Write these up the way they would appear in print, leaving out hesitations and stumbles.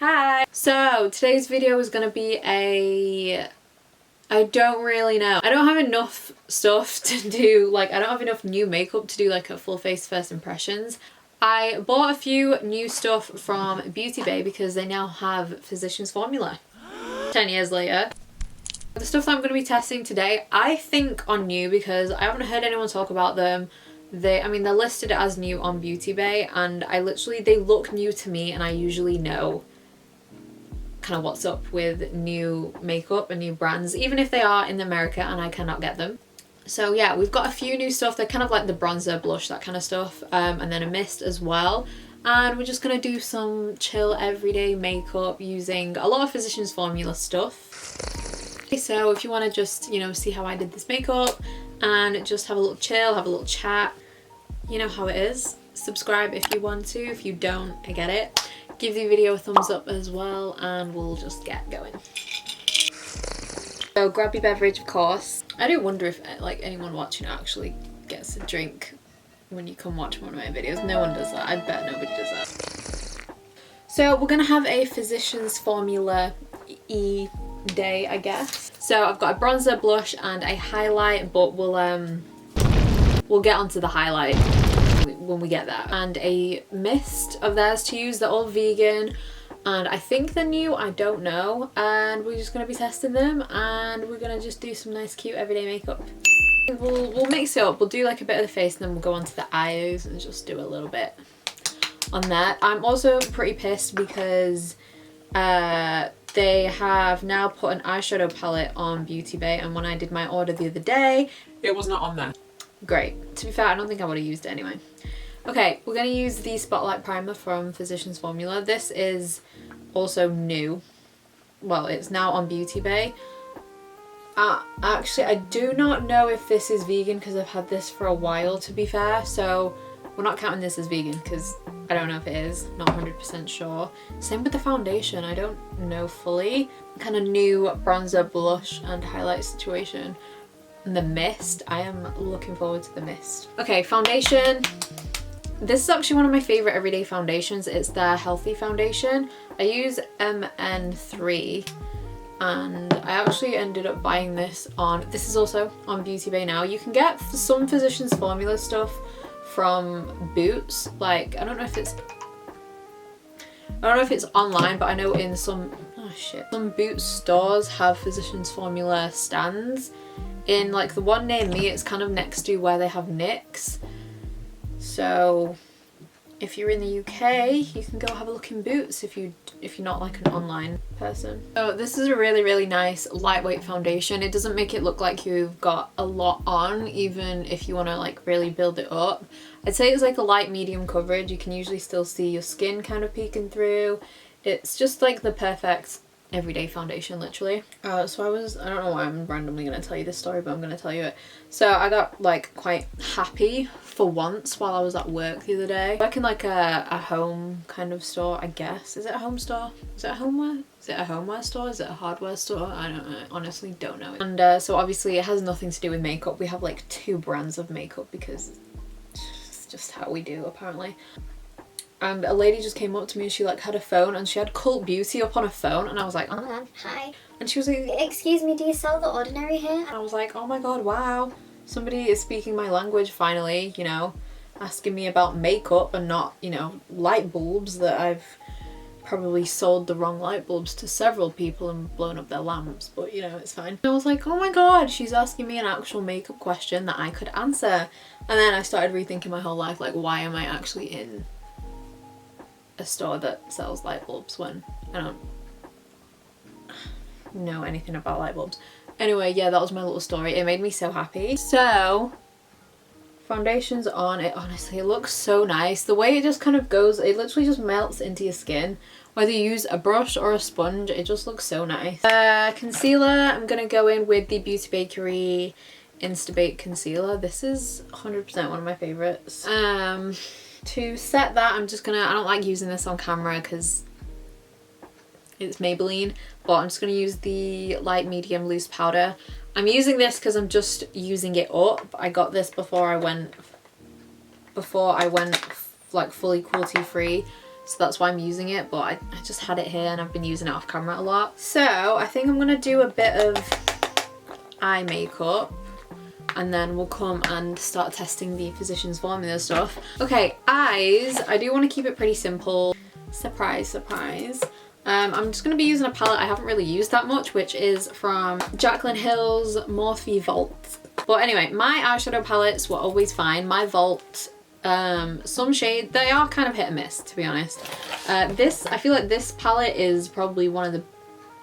Hi! So today's video is going to be I don't really know. I don't have enough stuff to do, like I don't have enough new makeup to do like a full face first impressions. I bought a few new stuff from Beauty Bay because they now have Physicians Formula. 10 years later. The stuff that I'm going to be testing today, I think are new because I haven't heard anyone talk about them. I mean, they're listed as new on Beauty Bay and they look new to me, and I usually know kind of what's up with new makeup and new brands, even if they are in America and I cannot get them. So yeah, we've got a few new stuff. They're kind of like the bronzer, blush, that kind of stuff, and then a mist as well. And we're just going to do some chill everyday makeup using a lot of Physicians Formula stuff. So if you want to just, you know, see how I did this makeup and just have a little chill, have a little chat, you know how it is. Subscribe if you want to. If you don't, I get it. Give the video a thumbs up as well and we'll just get going. So grab your beverage, of course. I do wonder if like anyone watching actually gets a drink when you come watch one of my videos. No one does that. I bet nobody does that. So we're gonna have a Physicians Formula day, I guess. So I've got a bronzer, blush and a highlight, but we'll get onto the highlight when we get there. And a mist of theirs to use. They're all vegan and I think they're new, I don't know. And we're just gonna be testing them and we're gonna just do some nice cute everyday makeup. We'll mix it up. We'll do like a bit of the face and then we'll go on to the eyes and just do a little bit on that. I'm also pretty pissed because they have now put an eyeshadow palette on Beauty Bay, and when I did my order the other day, it was not on there. Great. To be fair, I don't think I would have used it anyway. Okay, we're going to use the Spotlight Primer from Physicians Formula. This is also new. Well, it's now on Beauty Bay. Actually, I do not know if this is vegan because I've had this for a while, to be fair. So we're not counting this as vegan because I don't know if it is. Not 100% sure. Same with the foundation. I don't know fully. Kind of new bronzer, blush and highlight situation. And the mist. I am looking forward to the mist. Okay, foundation. This is actually one of my favourite everyday foundations. It's their Healthy Foundation. I use MN3 and I actually ended up buying this this is also on Beauty Bay now. You can get some Physicians Formula stuff from Boots. Like, I don't know if it's online, but I know in some Boots stores have Physicians Formula stands. In like the one near me, it's kind of next to where they have NYX. So if you're in the UK, you can go have a look in Boots if you're not like an online person. So this is a really nice lightweight foundation. It doesn't make it look like you've got a lot on, even if you want to like really build it up. I'd say it's like a light medium coverage. You can usually still see your skin kind of peeking through. It's just like the perfect everyday foundation, literally. So I don't know why I'm randomly going to tell you this story, but I'm going to tell you it. So I got like quite happy for once while I was at work the other day. I work in like a home kind of store, I guess. Is it a home store? Is it a homeware? Is it a homeware store? Is it a hardware store? I don't know. Honestly, don't know. And so obviously it has nothing to do with makeup. We have like 2 brands of makeup because it's just how we do, apparently. And a lady just came up to me and she like had a phone and she had Cult Beauty up on her phone, and I was like, oh, hi. And she was like, excuse me, do you sell The Ordinary here? And I was like, oh my god, wow. Somebody is speaking my language finally, you know, asking me about makeup and not, you know, light bulbs that I've probably sold the wrong light bulbs to several people and blown up their lamps, but you know, it's fine. And I was like, oh my god, she's asking me an actual makeup question that I could answer. And then I started rethinking my whole life, like, why am I actually in a store that sells light bulbs when I don't know anything about light bulbs. Anyway, yeah, that was my little story. It made me so happy. So foundation's on. It honestly, it looks so nice. The way it just kind of goes, it literally just melts into your skin. Whether you use a brush or a sponge, it just looks so nice. Concealer, I'm gonna go in with the Beauty Bakerie Insta Bake Concealer. This is 100% one of my favorites. To set that, I'm just gonna, I don't like using this on camera because it's Maybelline, but I'm just gonna use the light medium loose powder. I'm using this because I'm just using it up. I got this before I went like fully cruelty free so that's why I'm using it, but I just had it here and I've been using it off camera a lot. So I think I'm gonna do a bit of eye makeup and then we'll come and start testing the Physicians Formula stuff. Okay, eyes, I do want to keep it pretty simple. Surprise, surprise. I'm just going to be using a palette I haven't really used that much, which is from Jaclyn Hill's Morphe Vault. But anyway, my eyeshadow palettes were always fine. My Vault, some shade, they are kind of hit and miss, to be honest. I feel like this palette is probably one of the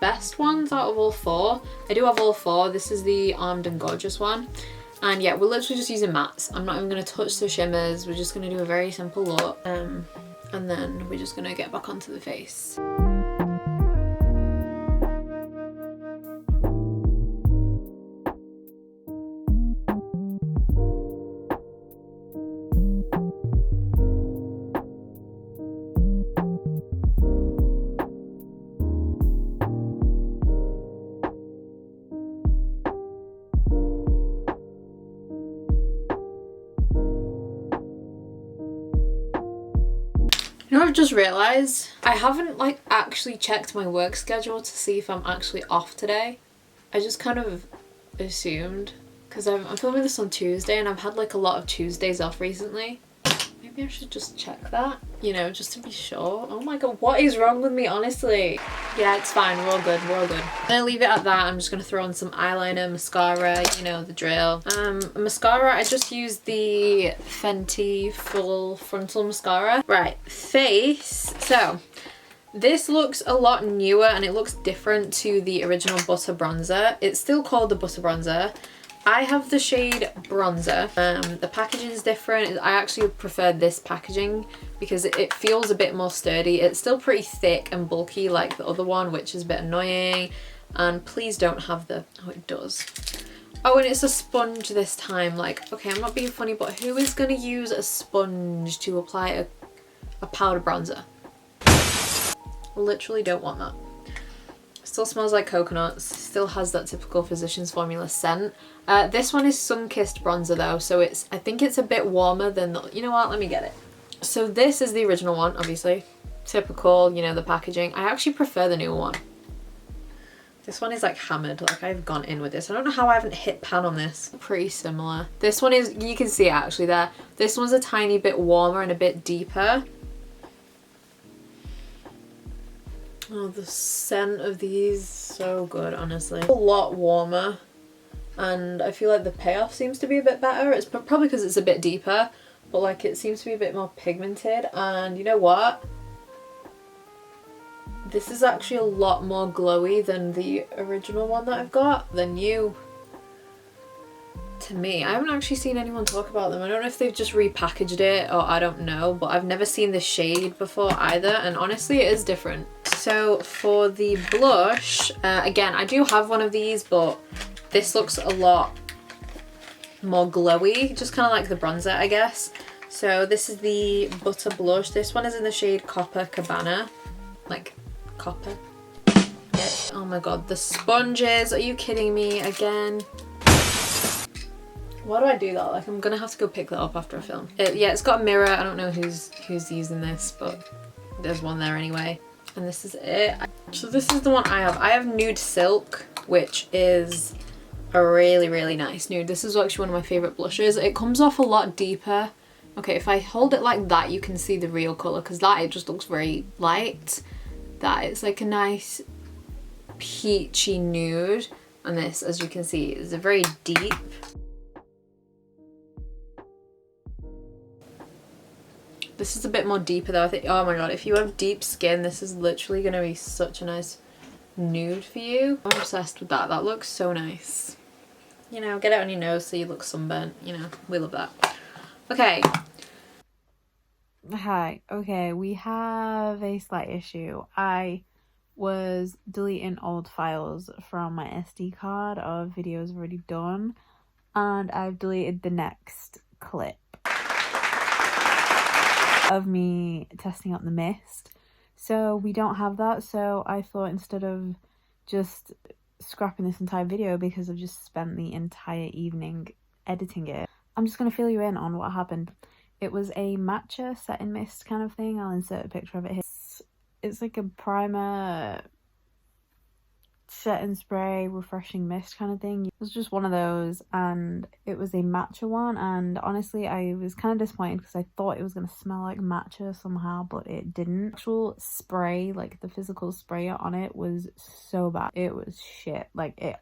best ones out of all four. I do have all four. This is the Armed and Gorgeous one. And yeah, we're literally just using mattes. I'm not even going to touch the shimmers. We're just going to do a very simple look. And then we're just going to get back onto the face. You know, I've just realised I haven't like actually checked my work schedule to see if I'm actually off today. I just kind of assumed, because I'm filming this on Tuesday and I've had like a lot of Tuesdays off recently. Maybe I should just check that, you know, just to be sure. Oh my god, what is wrong with me, honestly? Yeah, it's fine, we're all good, we're all good. I'm gonna leave it at that. I'm just gonna throw on some eyeliner, mascara, you know, the drill. Mascara, I just used the Fenty Full Frontal Mascara. Right, face. So, this looks a lot newer and it looks different to the original Butter Bronzer. It's still called the Butter Bronzer. I have the shade Bronzer. The packaging is different. I actually prefer this packaging because it feels a bit more sturdy. It's still pretty thick and bulky like the other one, which is a bit annoying. And please don't have the... Oh, it does. Oh, and it's a sponge this time. Like, okay, I'm not being funny, but who is going to use a sponge to apply a powder bronzer? Literally don't want that. Still smells like coconuts, still has that typical Physicians Formula scent. This one is Sunkissed bronzer though, so I think it's a bit warmer than the, you know what, let me get it. So this is the original one, obviously. Typical, you know, the packaging. I actually prefer the newer one. This one is like hammered, like I've gone in with this. I don't know how I haven't hit pan on this. Pretty similar. This one is, you can see it actually there. This one's a tiny bit warmer and a bit deeper. Oh, the scent of these, so good, honestly. A lot warmer, and I feel like the payoff seems to be a bit better. It's probably because it's a bit deeper, but like it seems to be a bit more pigmented. And you know what? This is actually a lot more glowy than the original one that I've got, the new. To me, I haven't actually seen anyone talk about them. I don't know if they've just repackaged it or I don't know, but I've never seen this shade before either, and honestly it is different. So for the blush, again, I do have one of these, but this looks a lot more glowy, just kind of like the bronzer, I guess. So this is the Butter Blush. This one is in the shade Copper Cabana, like copper. Yeah. Oh my god, the sponges, are you kidding me again? Why do I do that? Like, I'm gonna have to go pick that up after I film. Yeah, it's got a mirror. I don't know who's using this, but there's one there anyway. And this is it. So this is the one I have. I have Nude Silk, which is a really, really nice nude. This is actually one of my favorite blushes. It comes off a lot deeper. Okay, if I hold it like that, you can see the real color, because that, it just looks very light. That is like a nice peachy nude. And this, as you can see, is a very deep. This is a bit more deeper though, I think. Oh my god, if you have deep skin, this is literally going to be such a nice nude for you. I'm obsessed with that. That looks so nice. You know, get it on your nose so you look sunburnt. You know, we love that. Okay. Hi. Okay, we have a slight issue. I was deleting old files from my SD card of videos already done, and I've deleted the next clip of me testing out the mist, so we don't have that. So I thought, instead of just scrapping this entire video because I've just spent the entire evening editing it, I'm just going to fill you in on what happened. It was a matcha setting mist kind of thing. I'll insert a picture of it here. It's like a primer, setting spray, refreshing mist kind of thing. It was just one of those, and it was a matcha one, and honestly I was kind of disappointed because I thought it was going to smell like matcha somehow, but it didn't. The actual spray, like the physical spray on it, was so bad. It was shit. Like it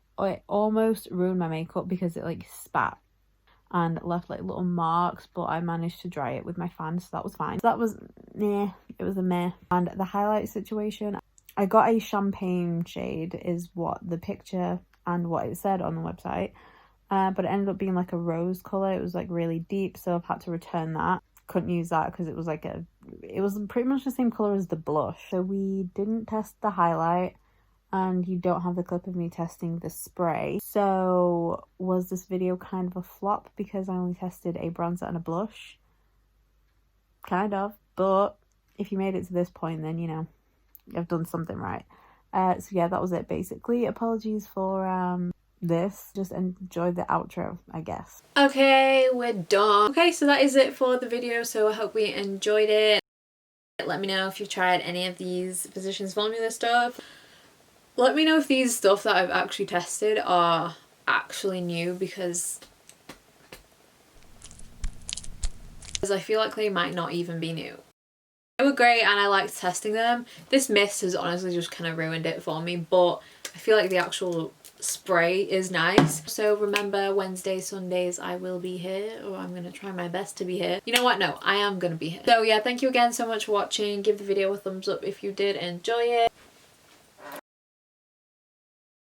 almost ruined my makeup because it like spat and left like little marks, but I managed to dry it with my fan, so that was fine. So that was meh. It was a meh. And the highlight situation, I got a champagne shade is what the picture and what it said on the website, but it ended up being like a rose colour. It was like really deep, so I've had to return that. Couldn't use that because it was like it was pretty much the same colour as the blush. So we didn't test the highlight, and you don't have the clip of me testing the spray. So was this video kind of a flop because I only tested a bronzer and a blush? Kind of, but if you made it to this point, then you know I've done something right. So yeah, that was it basically. Apologies for this. Just enjoy the outro, I guess. Okay, we're done. Okay, so that is it for the video, so I hope we enjoyed it. Let me know if you've tried any of these Physicians Formula stuff. Let me know if these stuff that I've actually tested are actually new, because I feel like they might not even be new. They were great and I liked testing them. This mist has honestly just kind of ruined it for me, but I feel like the actual spray is nice. So remember, Wednesdays, Sundays I will be here, or I'm going to try my best to be here. You know what? No, I am going to be here. So yeah, thank you again so much for watching. Give the video a thumbs up if you did enjoy it.